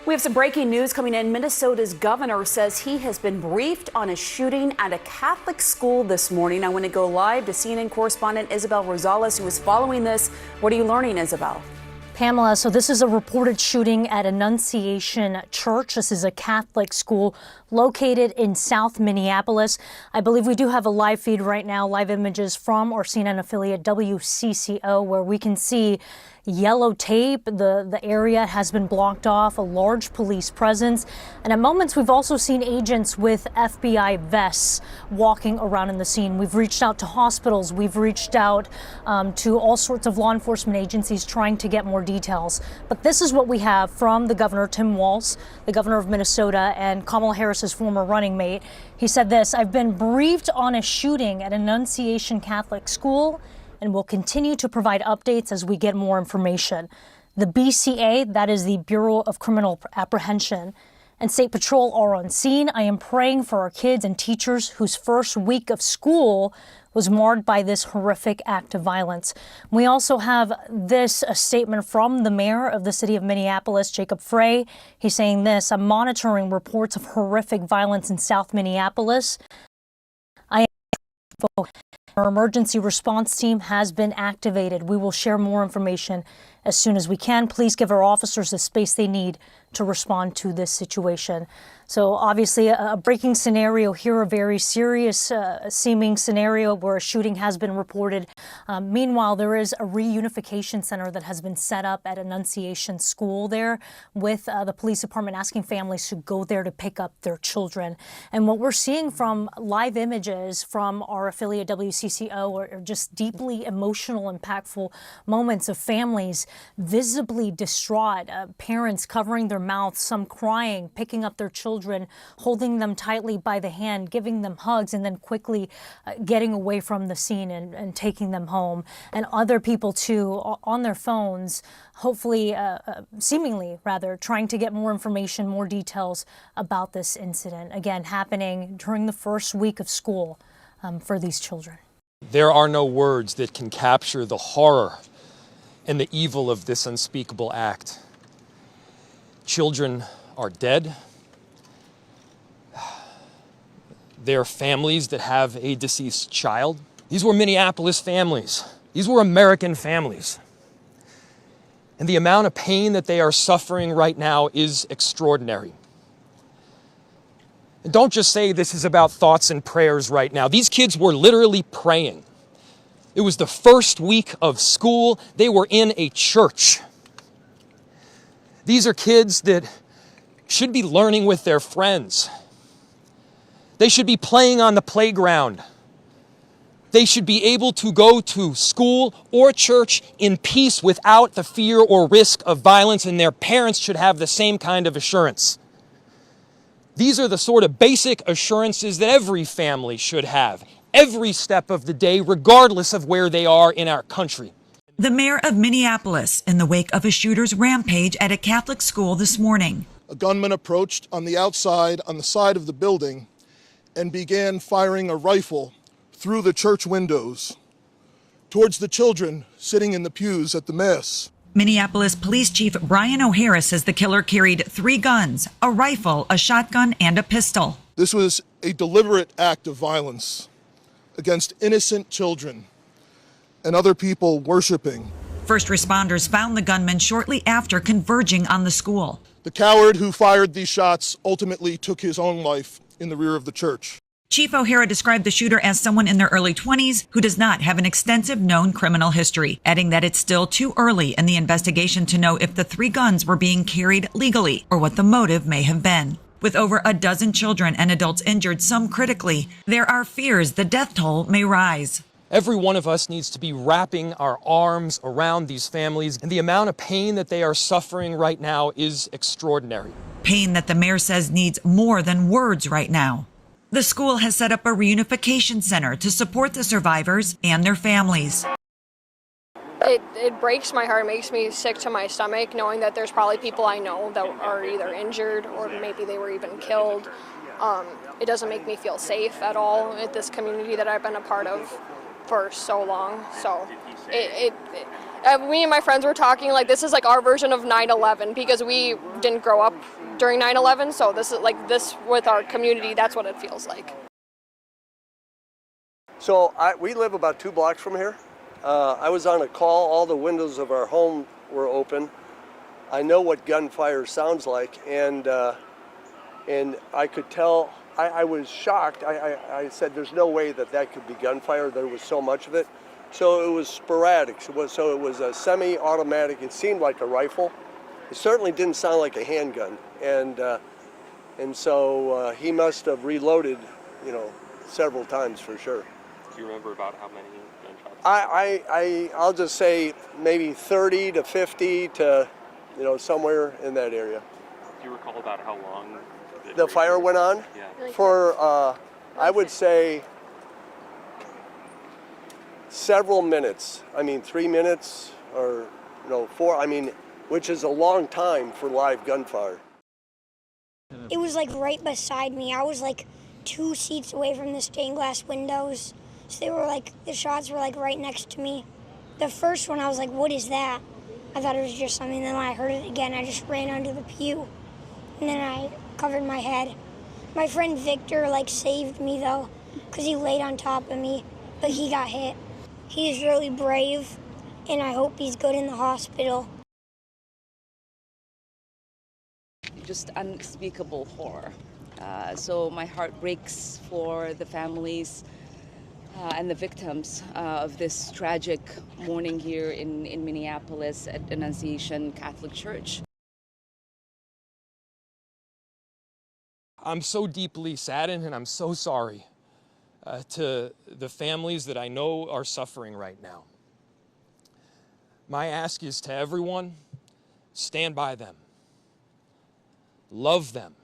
We have some breaking news coming in. Minnesota's governor says he has been briefed on a shooting at a Catholic school this morning. I want to go live to CNN correspondent Isabel Rosales, who is following this. What are you learning, Isabel? Pamela, so this is a reported shooting at Annunciation Church. This is a Catholic school located in South Minneapolis. I believe we do have a live feed right now, live images from our CNN affiliate WCCO, where we can see yellow tape. The area has been blocked off, a large police presence. And at moments, we've also seen agents with FBI vests walking around in the scene. We've reached out to hospitals. We've reached out to all sorts of law enforcement agencies trying to get more details. But this is what we have from the governor, Tim Walz, the governor of Minnesota, and Kamala Harris's former running mate. He said this: "I've been briefed on a shooting at Annunciation Catholic School and will continue to provide updates as we get more information." The BCA, that is the Bureau of Criminal Apprehension, and State Patrol are on scene. I am praying for our kids and teachers whose first week of school was marred by this horrific act of violence. We also have this a statement from the mayor of the city of Minneapolis, Jacob Frey. He's saying this: "I'm monitoring reports of horrific violence in South Minneapolis. Our emergency response team has been activated. We will share more information as soon as we can. Please give our officers the space they need to respond to this situation." So obviously a breaking scenario here, a very serious seeming scenario where a shooting has been reported. Meanwhile, there is a reunification center that has been set up at Annunciation School there, with the police department asking families to go there to pick up their children. And what we're seeing from live images from our affiliate WCCO are just deeply emotional, impactful moments of families visibly distraught, parents covering their mouths, some crying, picking up their children, holding them tightly by the hand, giving them hugs, and then quickly getting away from the scene and taking them home. And other people, too, on their phones, hopefully, seemingly rather, trying to get more information, more details about this incident. Again, happening during the first week of school for these children. There are no words that can capture the horror and the evil of this unspeakable act. Children are dead. There are families that have a deceased child. These were Minneapolis families. These were American families. And the amount of pain that they are suffering right now is extraordinary. And don't just say this is about thoughts and prayers right now. These kids were literally praying. It was the first week of school. They were in a church. These are kids that should be learning with their friends. They should be playing on the playground. They should be able to go to school or church in peace without the fear or risk of violence, and their parents should have the same kind of assurance. These are the sort of basic assurances that every family should have, every step of the day, regardless of where they are in our country. The mayor of Minneapolis in the wake of a shooter's rampage at a Catholic school this morning. A gunman approached on the outside, on the side of the building, and began firing a rifle through the church windows towards the children sitting in the pews at the Mass. Minneapolis Police Chief Brian O'Hara says the killer carried 3 guns, a rifle, a shotgun, and a pistol. This was a deliberate act of violence against innocent children and other people worshiping. First responders found the gunman shortly after converging on the school. The coward who fired these shots ultimately took his own life in the rear of the church. Chief O'Hara described the shooter as someone in their early 20s who does not have an extensive known criminal history, adding that it's still too early in the investigation to know if the 3 guns were being carried legally or what the motive may have been. With over a dozen children and adults injured, some critically, there are fears the death toll may rise. Every one of us needs to be wrapping our arms around these families, and the amount of pain that they are suffering right now is extraordinary. Pain that the mayor says needs more than words right now. The school has set up a reunification center to support the survivors and their families. It breaks my heart, makes me sick to my stomach, knowing that there's probably people I know that are either injured or maybe they were even killed. It doesn't make me feel safe at all at this community that I've been a part of for so long. So Me and my friends were talking like this is like our version of 9/11 because we didn't grow up during 9/11, so this is like this with our community. That's what it feels like. So we live about 2 blocks from here. I was on a call. All the windows of our home were open. I know what gunfire sounds like, and I could tell. I was shocked. I said, "There's no way that could be gunfire." There was so much of it. So it was sporadic. So it was a semi-automatic. It seemed like a rifle. It certainly didn't sound like a handgun. And so he must have reloaded, several times for sure. Do you remember about how many gunshots? I'll just say maybe 30 to 50 to, somewhere in that area. Do you recall about how long the fire went on? Yeah. For, I would say, several minutes. 3 minutes or 4, which is a long time for live gunfire. It was like right beside me. I was like 2 seats away from the stained glass windows. So they were like, the shots were like right next to me. The first one I was like, what is that? I thought it was just something. Then when I heard it again, I just ran under the pew. And then I covered my head. My friend Victor saved me though, because he laid on top of me, but he got hit. He's really brave, and I hope he's good in the hospital. Just unspeakable horror. So my heart breaks for the families and the victims of this tragic morning here in Minneapolis at Annunciation Catholic Church. I'm so deeply saddened and I'm so sorry to the families that I know are suffering right now. My ask is to everyone, stand by them, love them.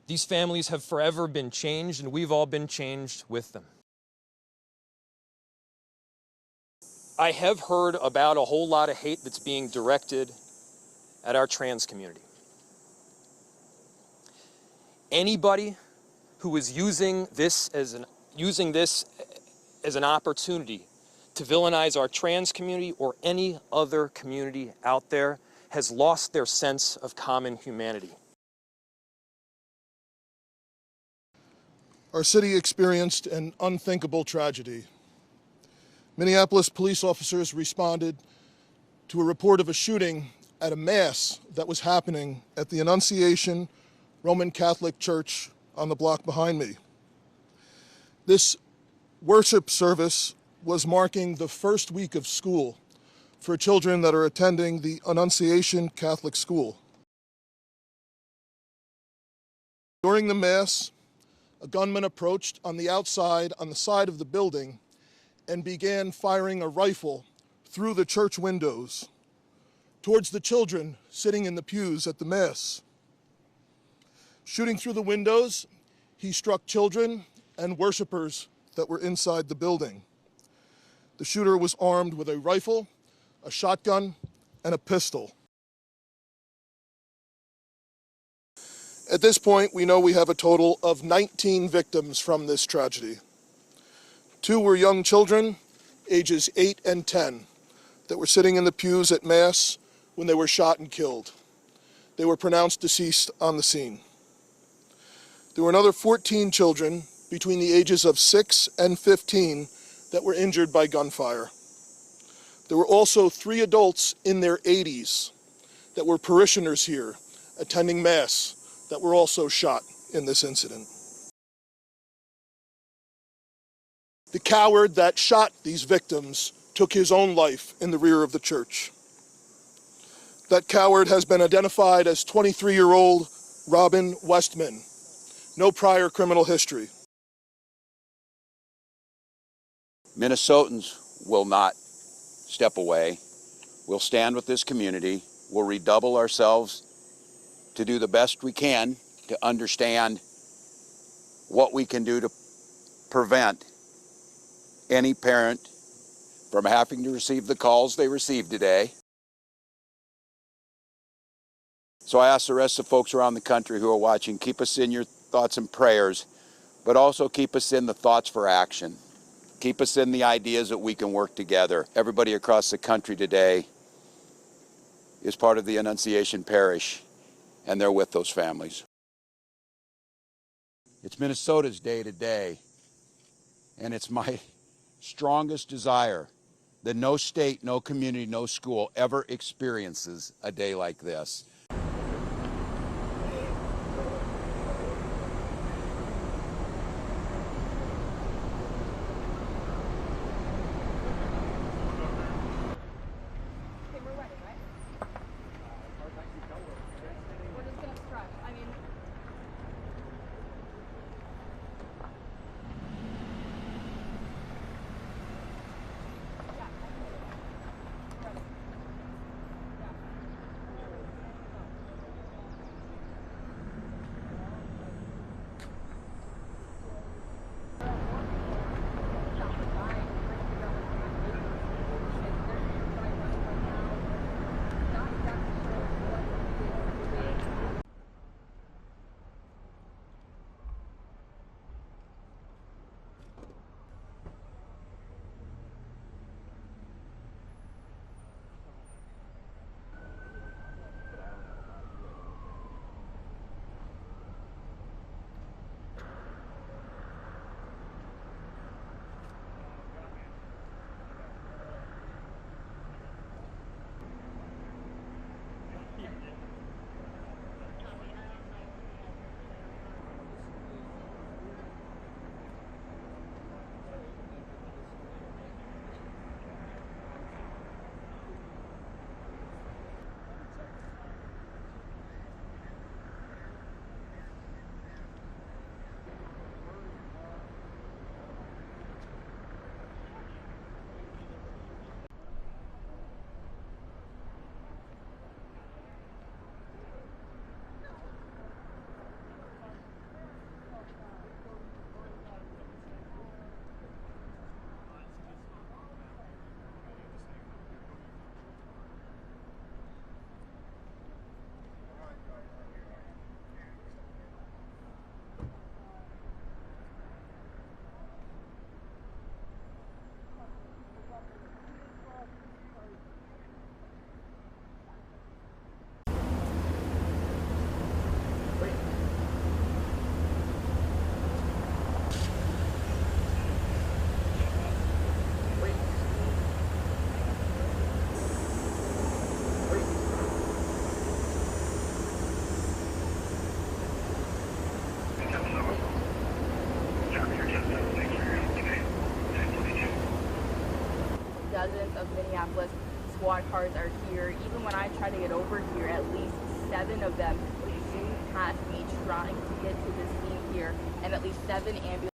These families have forever been changed, and we've all been changed with them. I have heard about a whole lot of hate that's being directed at our trans community. Anybody who is using this as an opportunity to villainize our trans community or any other community out there has lost their sense of common humanity. Our city experienced an unthinkable tragedy. Minneapolis police officers responded to a report of a shooting at a mass that was happening at the Annunciation Roman Catholic Church on the block behind me. This worship service was marking the first week of school for children that are attending the Annunciation Catholic School. During the Mass, a gunman approached on the outside, on the side of the building, and began firing a rifle through the church windows towards the children sitting in the pews at the Mass. Shooting through the windows, he struck children and worshipers that were inside the building. The shooter was armed with a rifle, a shotgun, and a pistol. At this point, we know we have a total of 19 victims from this tragedy. 2 were young children, ages 8 and 10, that were sitting in the pews at Mass when they were shot and killed. They were pronounced deceased on the scene. There were another 14 children between the ages of 6 and 15 that were injured by gunfire. There were also 3 adults in their 80s that were parishioners here attending Mass that were also shot in this incident. The coward that shot these victims took his own life in the rear of the church. That coward has been identified as 23-year-old Robin Westman. No prior criminal history. Minnesotans will not step away. We'll stand with this community. We'll redouble ourselves to do the best we can to understand what we can do to prevent any parent from having to receive the calls they received today. So I ask the rest of the folks around the country who are watching, keep us in your thoughts and prayers, but also keep us in the thoughts for action. Keep us in the ideas that we can work together. Everybody across the country today is part of the Annunciation Parish, and they're with those families. It's Minnesota's day today, and it's my strongest desire that no state, no community, no school ever experiences a day like this. Dozens of Minneapolis squad cars are here. Even when I try to get over here, at least 7 of them zoom past me trying to get to the scene here, and at least 7 ambulances